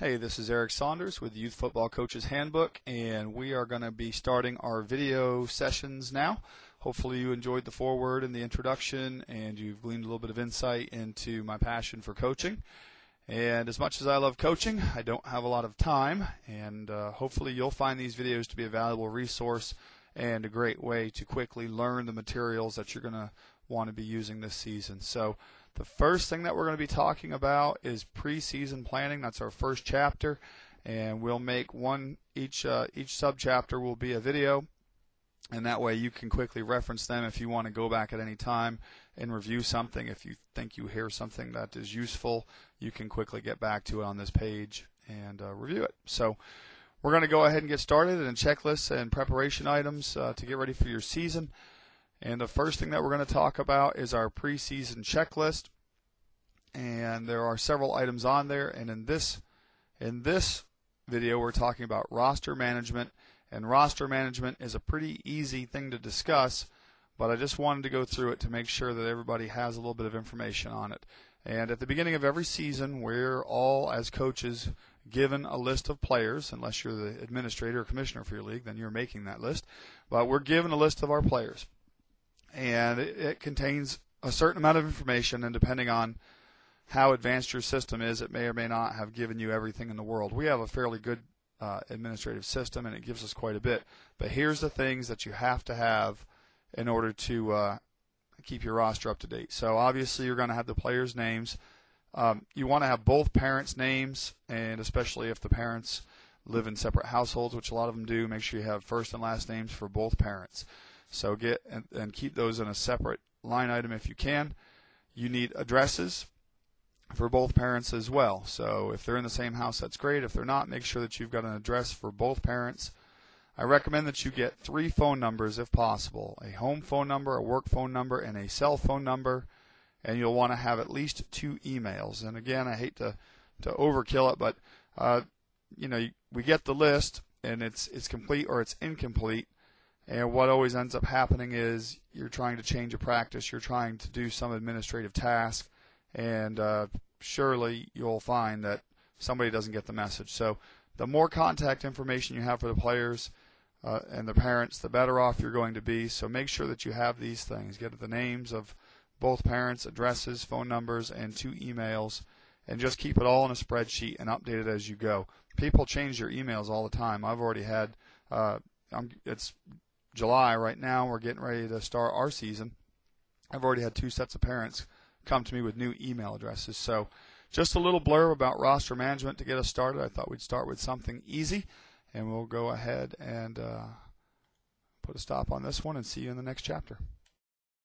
Hey, this is Eric Saunders with Youth Football Coach's Handbook, and we are going to be starting our video sessions now. Hopefully you enjoyed the foreword and the introduction, and you've gleaned a little bit of insight into my passion for coaching. And as much as I love coaching, I don't have a lot of time, and hopefully you'll find these videos to be a valuable resource and a great way to quickly learn the materials that you're going to want to be using this season. So the first thing that we're going to be talking about is preseason planning. That's our first chapter, and we'll make each sub-chapter will be a video, and that way you can quickly reference them if you want to go back at any time and review something. If you think you hear something that is useful, you can quickly get back to it on this page and review it. So we're going to go ahead and get started in checklists and preparation items to get ready for your season. And the first thing that we're going to talk about is our preseason checklist. And there are several items on there. And in this video, we're talking about roster management. And roster management is a pretty easy thing to discuss, but I just wanted to go through it to make sure that everybody has a little bit of information on it. And at the beginning of every season, we're all, as coaches, given a list of players. Unless you're the administrator or commissioner for your league, then you're making that list. But we're given a list of our players. And it contains a certain amount of information, and depending on how advanced your system is, it may or may not have given you everything in the world. We have a fairly good administrative system, and it gives us quite a bit. But here's the things that you have to have in order to keep your roster up to date. So obviously you're going to have the players' names. You want to have both parents' names, and especially if the parents live in separate households, which a lot of them do, make sure you have first and last names for both parents. So get and keep those in a separate line item if you can. You need addresses for both parents as well. So if they're in the same house, that's great. If they're not, make sure that you've got an address for both parents. I recommend that you get 3 phone numbers if possible: a home phone number, a work phone number, and a cell phone number. And you'll want to have at least 2 emails. And again, I hate to overkill it, but we get the list and it's complete or it's incomplete. And what always ends up happening is you're trying to change a practice, you're trying to do some administrative task, and surely you'll find that somebody doesn't get the message. So the more contact information you have for the players and the parents, the better off you're going to be. So make sure that you have these things. Get the names of both parents, addresses, phone numbers, and 2 emails, and just keep it all in a spreadsheet and update it as you go. People change their emails all the time. I've already had it's July right now. We're getting ready to start our season. I've already had 2 sets of parents come to me with new email addresses. So just a little blurb about roster management to get us started. I thought we'd start with something easy, and we'll go ahead and put a stop on this one and see you in the next chapter.